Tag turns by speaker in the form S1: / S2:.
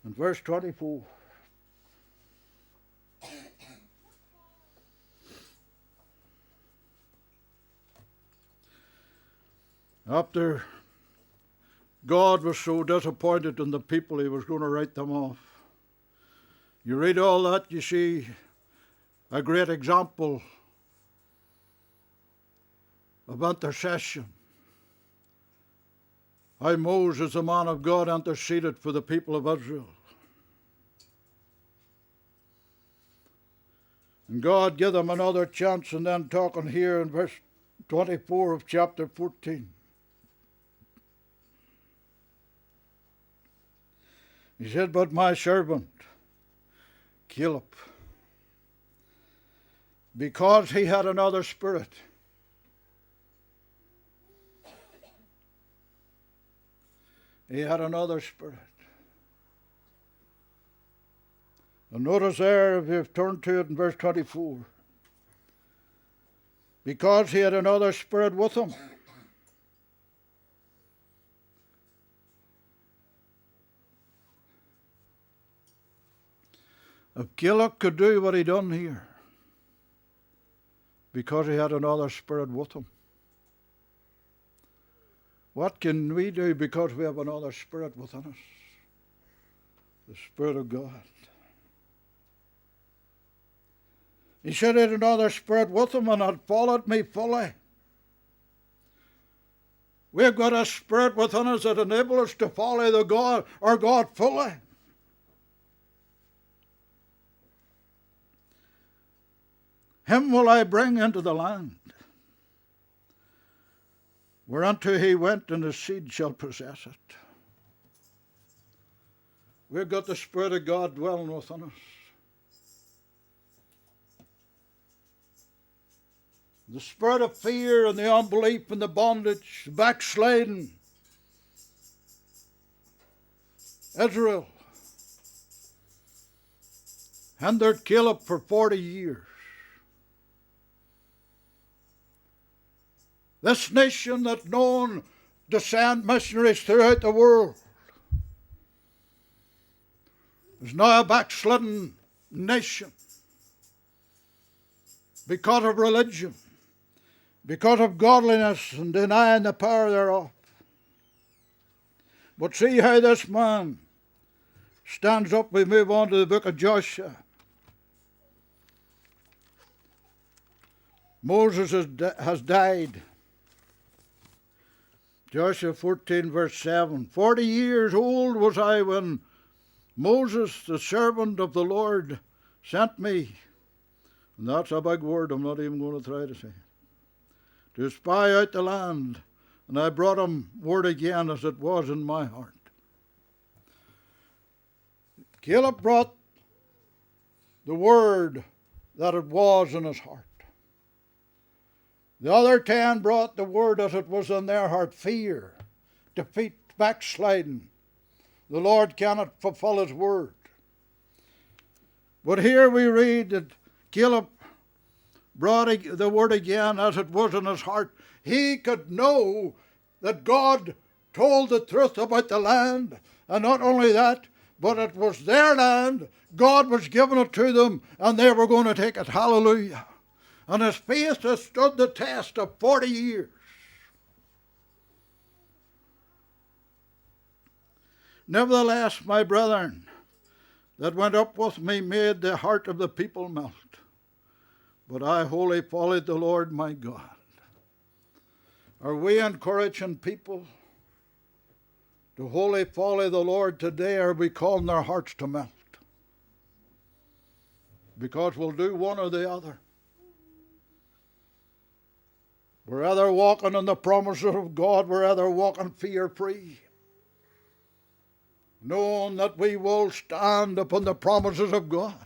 S1: In verse 24. After God was so disappointed in the people, he was going to write them off. You read all that, you see a great example of intercession. How Moses, the man of God, interceded for the people of Israel. And God gave them another chance, and then talking here in verse 24 of chapter 14. He said, but my servant, Caleb, because he had another spirit, he had another spirit. And notice there, if you've turned to it in verse 24, because he had another spirit with him. If Caleb could do what he done here, because he had another spirit with him, what can we do because we have another spirit within us? The Spirit of God. He said he had another spirit with him and had followed me fully. We've got a spirit within us that enables us to follow our God fully. Him will I bring into the land, whereunto he went, and his seed shall possess it. We've got the Spirit of God dwelling within us. The spirit of fear and the unbelief and the bondage, the backsliding. Israel hindered Caleb for 40 years. This nation that's known to send missionaries throughout the world is now a backslidden nation because of religion, because of godliness and denying the power thereof. But see how this man stands up. We move on to the book of Joshua. Moses has died. Joshua 14 verse 7. 40 years old was I when Moses, the servant of the Lord, sent me. And that's a big word, I'm not even going to try to say it. To spy out the land. And I brought him word again as it was in my heart. Caleb brought the word that it was in his heart. The other 10 brought the word as it was in their heart, fear, defeat, backsliding. The Lord cannot fulfill his word. But here we read that Caleb brought the word again as it was in his heart. He could know that God told the truth about the land. And not only that, but it was their land. God was giving it to them and they were going to take it. Hallelujah. And his faith has stood the test of 40 years. Nevertheless, my brethren, that went up with me made the heart of the people melt. But I wholly followed the Lord my God. Are we encouraging people to wholly follow the Lord today, or are we calling their hearts to melt? Because we'll do one or the other. We're either walking in the promises of God, we're either walking fear-free, knowing that we will stand upon the promises of God.